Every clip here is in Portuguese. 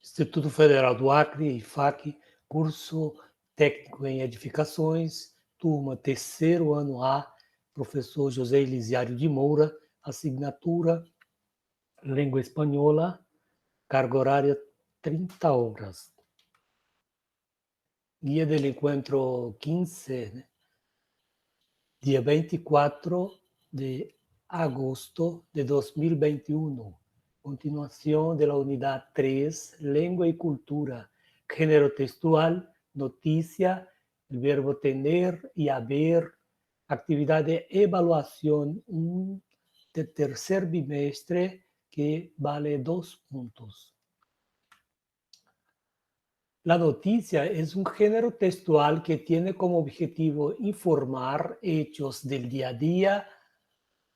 Instituto Federal do Acre, IFAC, curso técnico em edificações, turma terceiro ano A, professor José Elisiário de Moura, assinatura Língua Espanhola, carga horária 30 horas. Guia del Encuentro 15, né? Dia 24 de agosto de 2021. Continuación de la unidad 3, Lengua y Cultura, género textual, noticia, el verbo tener y haber, actividad de evaluación de tercer bimestre que vale 2 puntos. La noticia es un género textual que tiene como objetivo informar hechos del día a día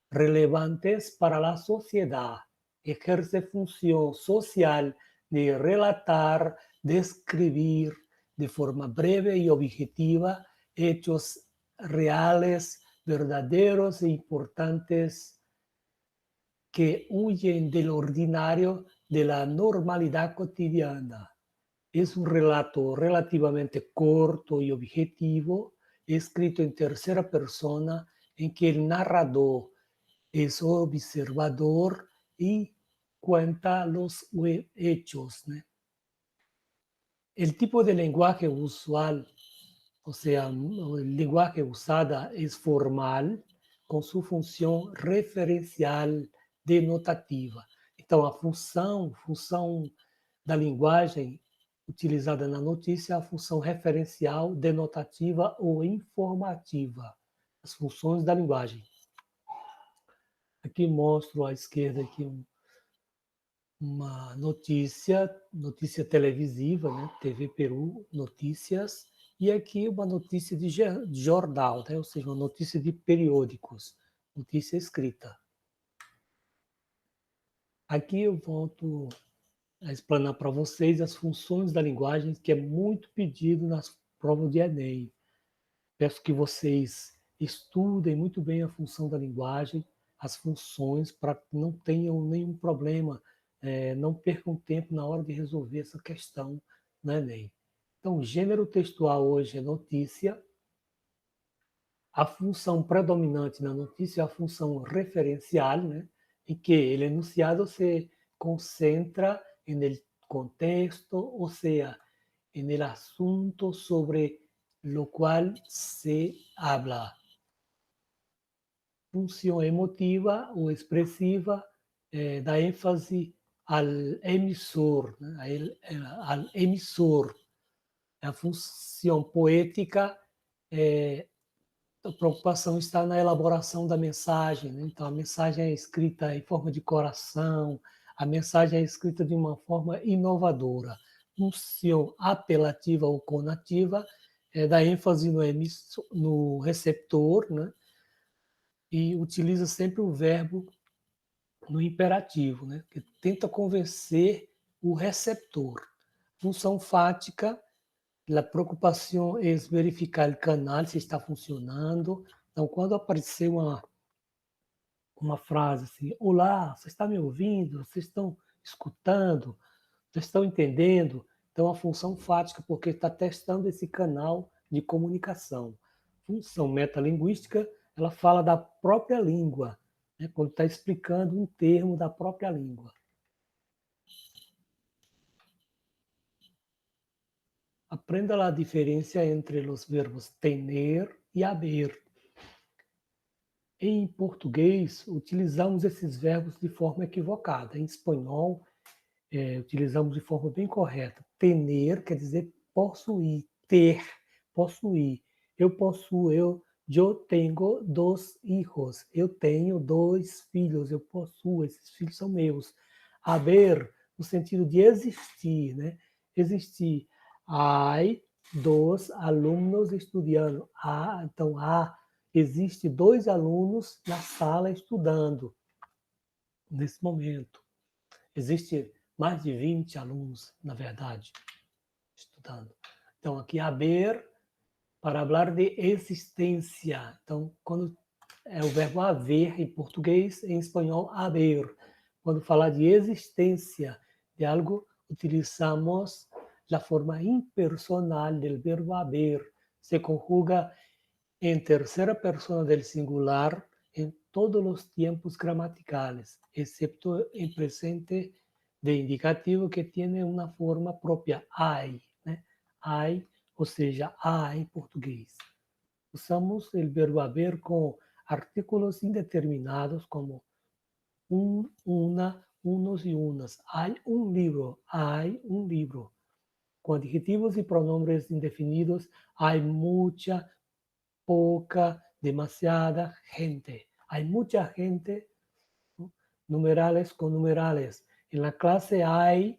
relevantes para la sociedad. Ejerce función social de relatar, describir de forma breve y objetiva hechos reales, verdaderos e importantes que huyen del ordinario, de la normalidad cotidiana. Es un relato relativamente corto y objetivo, escrito en tercera persona, en que el narrador es observador y cuenta los hechos, ¿no? El tipo de lenguaje usual, o sea, el lenguaje usado es formal, com sua função referencial denotativa. Então, a função da linguagem utilizada na notícia é a função referencial, denotativa ou informativa. As funções da linguagem. Aqui mostro à esquerda aqui uma notícia televisiva, né? TV Peru, notícias, e aqui uma notícia de jornal, né? Ou seja, uma notícia de periódicos, notícia escrita. Aqui eu volto a explanar para vocês as funções da linguagem, que é muito pedido nas provas de Enem. Peço que vocês estudem muito bem a função da linguagem, as funções, para que não tenham nenhum problema, não percam tempo na hora de resolver essa questão no Enem. Então, o gênero textual hoje é notícia. A função predominante na notícia é a função referencial, né? Em que o enunciado se concentra en el contexto, o sea, en el asunto sobre lo cual se habla. Função emotiva ou expressiva dá ênfase ao emissor, né? Ao emissor. A função poética, a preocupação está na elaboração da mensagem, né? Então, a mensagem é escrita em forma de coração, a mensagem é escrita de uma forma inovadora. Função apelativa ou conativa dá ênfase no receptor, né? E utiliza sempre o verbo no imperativo, né? Que tenta convencer o receptor. Função fática, a preocupação é verificar o canal, se está funcionando. Então, quando aparecer uma frase assim, olá, você está me ouvindo? Vocês estão escutando? Vocês estão entendendo? Então, a função fática, porque está testando esse canal de comunicação. Função metalinguística, ela fala da própria língua, né? Quando está explicando um termo da própria língua. Aprenda a diferença entre os verbos tener e haber. Em português, utilizamos esses verbos de forma equivocada. Em espanhol, utilizamos de forma bem correta. Tener quer dizer possuir, ter, possuir. Eu possuo, eu tenho 2 hijos. Eu tenho 2 filhos, eu possuo, esses filhos são meus. Haber, no sentido de existir, né? Existir. Hay 2 alunos estudando. Então, existe 2 alunos na sala estudando nesse momento. Existe mais de 20 alunos, na verdade, estudando. Então, aqui, haber, para falar de existência. Então, quando é o verbo haver em português, em espanhol, haber. Quando falar de existência de algo, utilizamos la forma impersonal del verbo haber. Se conjuga en tercera persona del singular en todos los tiempos gramaticales, excepto el presente de indicativo que tiene una forma propia, hay, né? Hay, ou seja, há em português. Usamos o verbo haber com artículos indeterminados como una, unos y unas. Hay un libro, hay un libro. Con adjetivos y pronombres indefinidos, hay mucha, poca, demasiada gente. Hay mucha gente, ¿no? Numerales con numerales. En la clase hay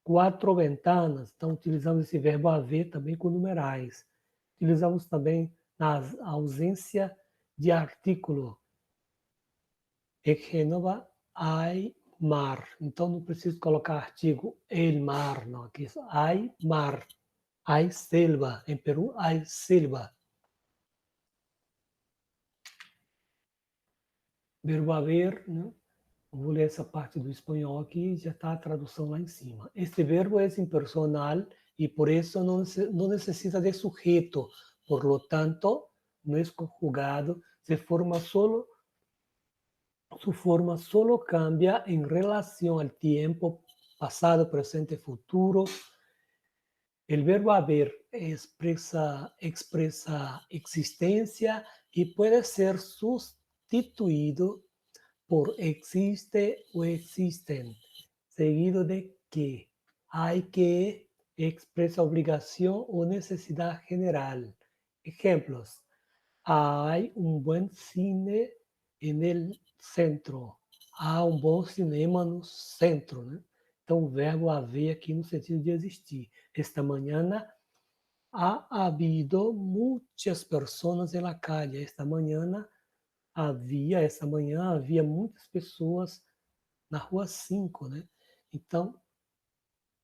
4 ventanas. Então, utilizamos esse verbo haver também com numerais. Utilizamos também na ausência de artículo. Em Gênova, hay mar. Então, não preciso colocar artigo el mar, não. Aqui é hay mar. Hay selva. Em Peru, hay selva. Verbo haver, né? Vou ler essa parte do espanhol aqui, já está a tradução lá em cima. Este verbo é impersonal e por isso não necessita de sujeto. Por lo tanto, não é conjugado, su forma solo cambia en relación al tiempo pasado, presente, futuro. El verbo haber expresa existencia y puede ser sustituido por existe o existen, seguido de que. Hay que expresa obligación o necesidad general. Ejemplos. Hay un buen cine en el centro. Há um bom cinema no centro, né? Então, o verbo haver aqui no sentido de existir. Esta manhã ha habido muitas pessoas na calle. Esta manhã havia muitas pessoas na rua 5, né? Então,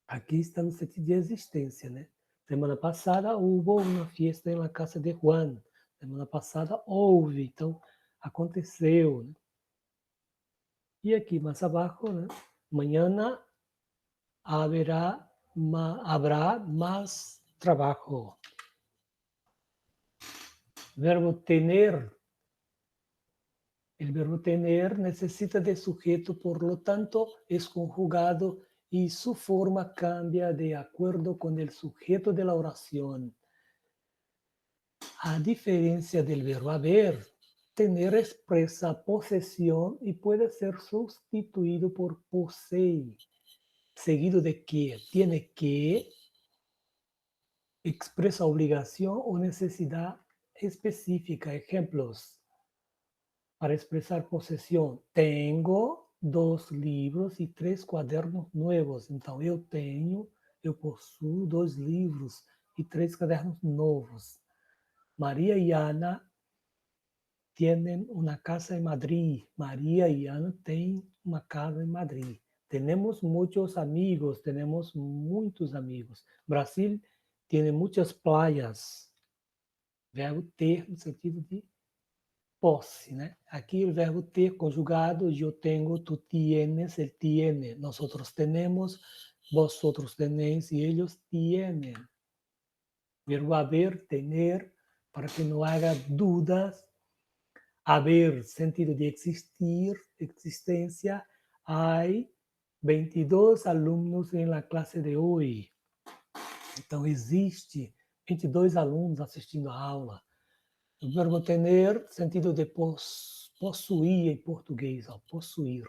aqui está no sentido de existência, né? Semana passada houve uma fiesta na casa de Juan. Semana passada houve, então aconteceu, né? E aqui mais abaixo, né? Mañana habrá más trabajo. Verbo tener. El verbo tener necesita de sujeto, por lo tanto es conjugado y su forma cambia de acuerdo con el sujeto de la oración. A diferencia del verbo haber, tener expresa posesión y puede ser sustituido por posee, seguido de que, tiene que, expresa obligación o necesidad específica. Ejemplos para expresar posesión. Tengo 2 livros e 3 cadernos novos. Então, eu possuo 2 livros e 3 cadernos novos. Maria e Ana tienen una casa en Madrid. María y Ana tienen una casa en Madrid. Tenemos muchos amigos. Brasil tiene muchas playas. Verbo ter no sentido de posse, né? Aqui o verbo ter conjugado, eu tenho, tu tienes, ele tiene, nosotros tenemos, vosotros tenéis y ellos tienen. Verbo haber, tener, para que não haja dúvidas. Haber, sentido de existir, existência. Hay 22 alunos na classe de hoje. Então, existe 22 alunos assistindo a aula. O verbo tener, sentido de possuir em português, ó, possuir,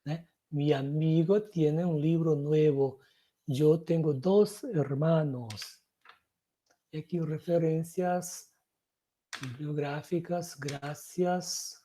né? Mi amigo tiene un libro nuevo. Eu tenho 2 hermanos. E aqui referências bibliográficas, gracias